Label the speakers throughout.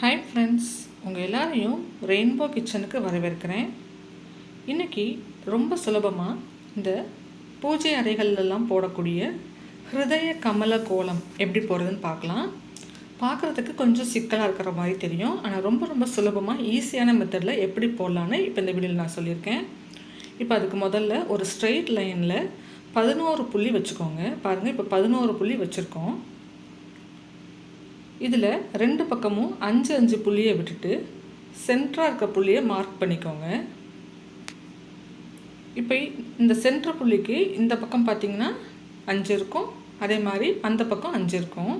Speaker 1: Hi friends, உங்கள் எல்லாரையும் rainbow கிச்சனுக்கு வரவேற்கிறேன். இன்றைக்கி ரொம்ப சுலபமாக இந்த பூஜை அறைகள்லாம் போடக்கூடிய ஹிருதய கமல கோலம் எப்படி போடுறதுன்னு பார்க்கலாம். பார்க்குறதுக்கு கொஞ்சம் சிக்கலாக இருக்கிற மாதிரி தெரியும், ஆனால் ரொம்ப சுலபமாக ஈஸியான மெத்தடில் எப்படி போடலான்னு இப்போ இந்த வீடியோவில் நான் சொல்லியிருக்கேன். இப்போ அதுக்கு முதல்ல ஒரு ஸ்ட்ரெயிட் லைனில் 11 புள்ளி வச்சுக்கோங்க. பாருங்கள், இப்போ 11 புள்ளி வச்சுருக்கோம். இதில் ரெண்டு பக்கமும் 5 புள்ளியை விட்டுட்டு சென்டராக இருக்க புள்ளியை மார்க் பண்ணிக்கோங்க. இப்போ இந்த சென்டர் புள்ளிக்கு இந்த பக்கம் பார்த்திங்கன்னா 5 இருக்கும், அதே மாதிரி அந்த பக்கம் 5 இருக்கும்.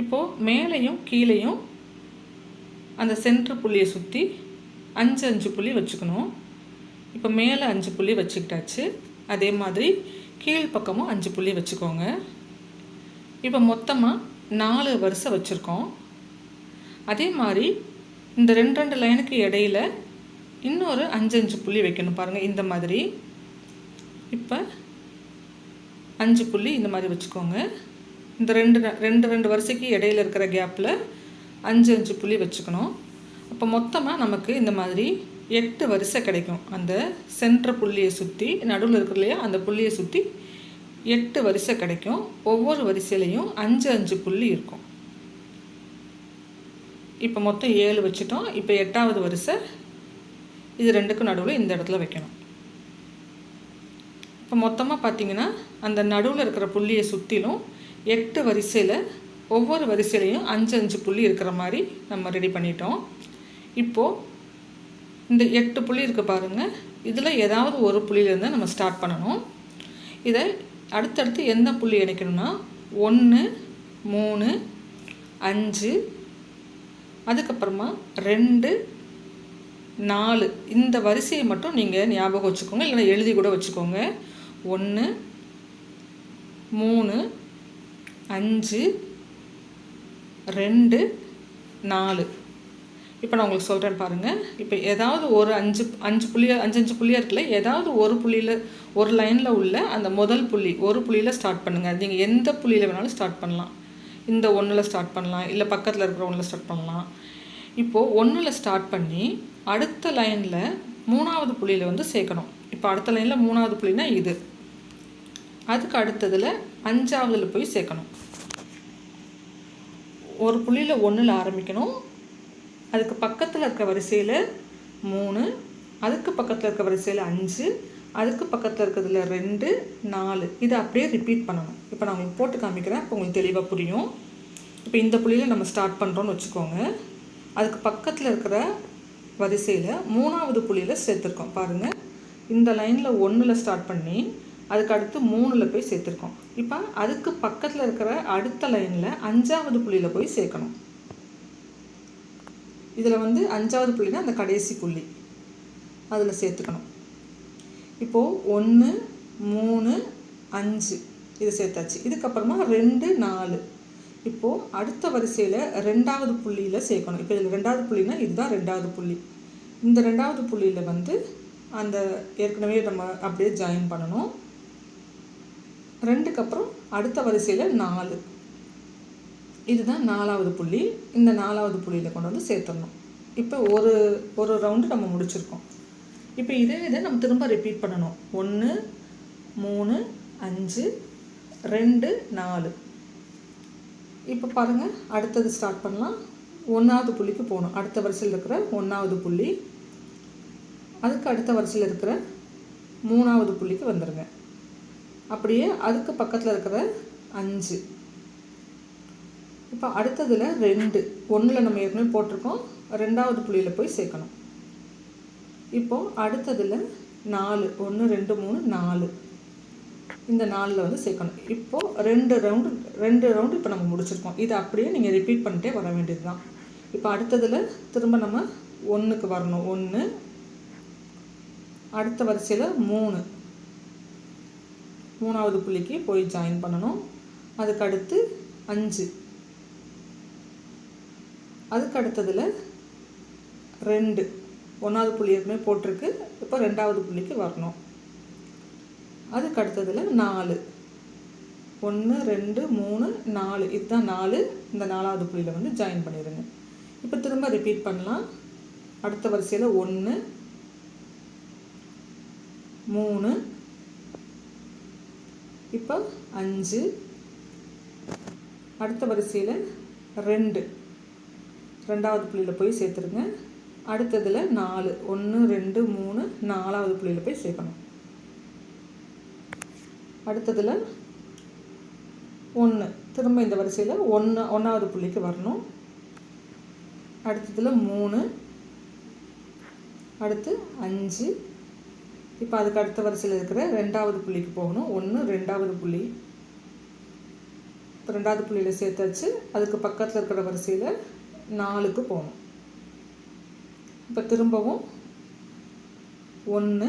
Speaker 1: இப்போது மேலேயும் கீழேயும் அந்த சென்டர் புள்ளியை சுற்றி 5 புள்ளி வச்சுக்கணும். இப்போ மேலே 5 புள்ளி வச்சுக்கிட்டாச்சு. அதே மாதிரி கீழ் பக்கமும் 5 புள்ளி வச்சுக்கோங்க. இப்போ மொத்தமாக 4 வரிசை வச்சுருக்கோம். அதே மாதிரி இந்த ரெண்டு லைனுக்கு இடையில் இன்னொரு 5 புள்ளி வைக்கணும். பாருங்கள், இந்த மாதிரி இப்போ 5 புள்ளி இந்த மாதிரி வச்சுக்கோங்க. இந்த ரெண்டு வரிசைக்கு இடையில் இருக்கிற கேப்பில் 5 புள்ளி வச்சுக்கணும். அப்போ மொத்தமாக நமக்கு இந்த மாதிரி 8 வரிசை கிடைக்கும். அந்த சென்டர் புள்ளியை சுற்றி நடுவில் இருக்கிற இல்லையா, அந்த புள்ளியை சுற்றி 8 வரிசை கிடைக்கும். ஒவ்வொரு வரிசையிலையும் 5 புள்ளி இருக்கும். இப்போ மொத்தம் 7 வச்சுட்டோம். இப்போ 8வது வரிசை இது ரெண்டுக்கும் நடுவில் இந்த இடத்துல வைக்கணும். இப்போ மொத்தமாக பார்த்திங்கன்னா அந்த நடுவில் இருக்கிற புள்ளியை சுற்றிலும் 8 வரிசையில் ஒவ்வொரு வரிசையிலையும் 5 புள்ளி இருக்கிற மாதிரி நம்ம ரெடி பண்ணிட்டோம். இப்போது இந்த 8 புள்ளி இருக்குது பாருங்கள், இதில் ஏதாவது ஒரு புள்ளியிலேருந்து நம்ம ஸ்டார்ட் பண்ணணும். இதை அடுத்தடுத்து எந்த புள்ளி இணைக்கணும்னா 1, 3, 5, அதுக்கப்புறமா 2, 4 இந்த வரிசையை மட்டும் நீங்கள் ஞாபகம் வச்சுக்கோங்க, இல்லைன்னா எழுதி கூட வச்சுக்கோங்க. 1, 3, 5, 2, 4. இப்போ நான் உங்களுக்கு சொல்கிறேன் பாருங்கள். இப்போ ஏதாவது ஒரு 5 புள்ளியாக இருக்குல்ல, ஏதாவது ஒரு புள்ளியில் ஒரு லைனில் உள்ள அந்த முதல் புள்ளி ஒரு புள்ளியில் ஸ்டார்ட் பண்ணுங்கள். நீங்கள் எந்த புள்ளியில் வேணாலும் ஸ்டார்ட் பண்ணலாம். இந்த 1ல் ஸ்டார்ட் பண்ணலாம், இல்லை பக்கத்தில் இருக்கிற 1ல் ஸ்டார்ட் பண்ணலாம். இப்போது 1ல் ஸ்டார்ட் பண்ணி அடுத்த லைனில் 3வது புள்ளியில் வந்து சேர்க்கணும். இப்போ அடுத்த லைனில் 3வது புள்ளினா இது, அதுக்கு அடுத்ததில் 5வதுல போய் சேர்க்கணும். ஒரு புள்ளியில் 1ல் ஆரம்பிக்கணும், அதுக்கு பக்கத்தில் இருக்க வரிசையில் 3, அதுக்கு பக்கத்தில் இருக்க வரிசையில் 5, அதுக்கு பக்கத்தில் இருக்கிறதுல 2, 4 இதை அப்படியே ரிப்பீட் பண்ணணும். இப்போ நான் உங்களுக்கு போட்டு காமிக்கிறேன், இப்போ உங்களுக்கு தெளிவாக புரியும். இப்போ இந்த புள்ளியில் நம்ம ஸ்டார்ட் பண்ணுறோன்னு வச்சுக்கோங்க. அதுக்கு பக்கத்தில் இருக்கிற வரிசையில் 3வது புள்ளியில் சேர்த்துருக்கோம். பாருங்கள், இந்த லைனில் 1ல் ஸ்டார்ட் பண்ணி அதுக்கு அடுத்து 3ல் போய் சேர்த்துருக்கோம். இப்போ அதுக்கு பக்கத்தில் இருக்கிற அடுத்த லைனில் 5வது புள்ளியில் போய் சேர்க்கணும். இதில் வந்து 5வது புள்ளினா அந்த கடைசி புள்ளி, அதில் சேர்த்துக்கணும். இப்போது 1, 3, 5 இது சேர்த்தாச்சு. இதுக்கப்புறமா 2, 4 இப்போது அடுத்த வரிசையில் 2வது புள்ளியில் சேர்க்கணும். இப்போ இதில் 2வது புள்ளினா இதுதான் 2வது புள்ளி. இந்த 2வது புள்ளியில் வந்து அந்த ஏற்கனவே நம்ம அப்படியே ஜாயின் பண்ணணும். 2க்கு அப்புறம் அடுத்த வரிசையில் 4, இதுதான் 4வது புள்ளி. இந்த 4வது புள்ளியில் கொண்டு வந்து சேர்த்துடணும். இப்போ ஒரு ரவுண்டு நம்ம முடிச்சிருக்கோம். இப்போ இதை நம்ம திரும்ப ரிப்பீட் பண்ணணும். 1, 3, 5, 2, 4. இப்போ பாருங்கள், அடுத்தது ஸ்டார்ட் பண்ணலாம். 1வது புள்ளிக்கு போகணும். அடுத்த வரிசையில் இருக்கிற 1வது புள்ளி, அதுக்கு அடுத்த வரிசையில் இருக்கிற 3வது புள்ளிக்கு வந்துடுங்க. அப்படியே அதுக்கு பக்கத்தில் இருக்கிற 5. இப்போ அடுத்ததில் 2, 1ல் நம்ம ஏற்கனவே போட்டிருக்கோம், 2வது புள்ளியில் போய் சேர்க்கணும். இப்போது அடுத்ததில் 4, 1, 2, 3, 4 இந்த 4ல் வந்து சேர்க்கணும். இப்போது 2 ரவுண்டு இப்போ நம்ம முடிச்சிருக்கோம். இதை அப்படியே நீங்கள் ரிப்பீட் பண்ணிட்டே வர வேண்டியது தான். இப்போ அடுத்ததில் திரும்ப நம்ம 1க்கு வரணும். 1, அடுத்த வரிசையில் 3, 3வது புள்ளிக்கு போய் ஜாயின் பண்ணணும். அதுக்கு அடுத்து 5, அதுக்கு அடுத்ததில் 2, 1வது புள்ளி ஏற்கனவே போட்டிருக்கு, இப்போ 2வது புள்ளிக்கு வரணும். அதுக்கு அடுத்ததில் 4, 1, 2, 3, 4 இதுதான் 4. இந்த 4வது புள்ளியில் வந்து ஜாயின் பண்ணிடுங்க. இப்போ திரும்ப ரிப்பீட் பண்ணலாம். அடுத்த வரிசையில் 1 3, இப்போ 5, அடுத்த வரிசையில் 2 ரெண்டாவது புள்ளியில் போய் சேர்த்துருங்க. அடுத்ததில் 4 1 2 3 4வது புள்ளியில் போய் சேர்க்கணும். அடுத்ததில் 1 திரும்ப இந்த வரிசையில் 1வது புள்ளிக்கு வரணும். அடுத்ததில் 3, அடுத்து 5, இப்போ அதுக்கு அடுத்த வரிசையில் இருக்கிற 2வது புள்ளிக்கு போகணும். 1 2வது புள்ளி, இப்போ 2வது புள்ளியில் சேர்த்தாச்சு. அதுக்கு பக்கத்தில் இருக்கிற வரிசையில் 4க்கு போகணும். இப்போ திரும்பவும் 1,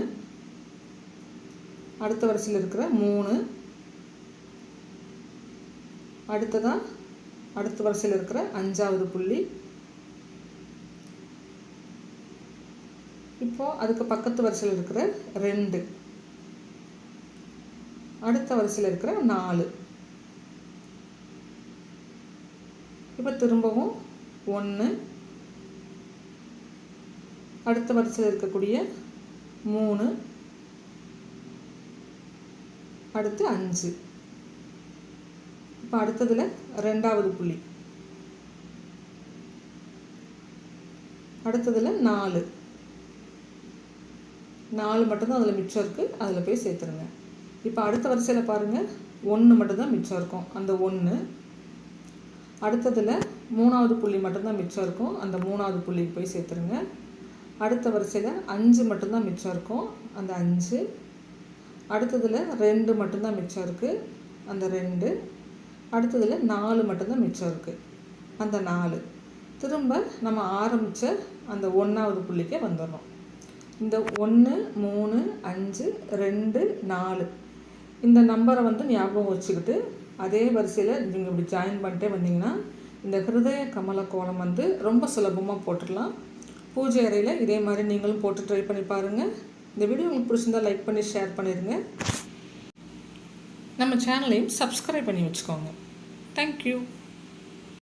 Speaker 1: அடுத்த வரிசையில் இருக்கிற 3, அடுத்த வரிசையில் இருக்கிற 5வது புள்ளி, இப்போது அதுக்கு பக்கத்து வரிசையில் இருக்கிற 2, அடுத்த வரிசையில் இருக்கிற 4, இப்போ திரும்பவும் 1, அடுத்த வரிசையில் இருக்கக்கூடிய 3, அடுத்து 5, இப்போ அடுத்ததில் 2வது புள்ளி, அடுத்ததில் 4 மட்டும்தான் அதில் மிச்சம் இருக்குது. அதில் போய் சேர்த்துருங்க. இப்போ அடுத்த வரிசையில் பாருங்கள் 1 மட்டும்தான் மிச்சம் இருக்கும். அந்த 1, அடுத்ததில் 3வது புள்ளி மட்டும்தான் மிச்சம் இருக்கும். அந்த 3வது புள்ளிக்கு போய் சேர்த்துருங்க. அடுத்த வரிசையில் 5 மட்டும்தான் மிச்சம் இருக்கும். அந்த 5, அடுத்ததில் 2 மட்டும்தான் மிச்சம் இருக்குது. அந்த 2, அடுத்ததில் 4 மட்டும்தான் மிச்சம் இருக்குது. அந்த 4, திரும்ப நம்ம ஆரம்பித்த அந்த 1வது புள்ளிக்கே வந்துடணும். இந்த 1 3 5 2 4 இந்த நம்பரை ஞாபகம் வச்சுக்கிட்டு அதே வரிசையில் நீங்கள் இப்படி ஜாயின் பண்ணிட்டே வந்தீங்கன்னா இந்த ஹிருதய கமல கோலம் ரொம்ப சுலபமாக போட்டுடலாம். பூஜை அறையில் இதே மாதிரி நீங்களும் போட்டு ட்ரை பண்ணி பாருங்கள். இந்த வீடியோ உங்களுக்கு பிடிச்சிருந்தா லைக் பண்ணி ஷேர் பண்ணிடுங்க. நம்ம சேனலையும் சப்ஸ்கிரைப் பண்ணி வச்சுக்கோங்க. தேங்க்யூ.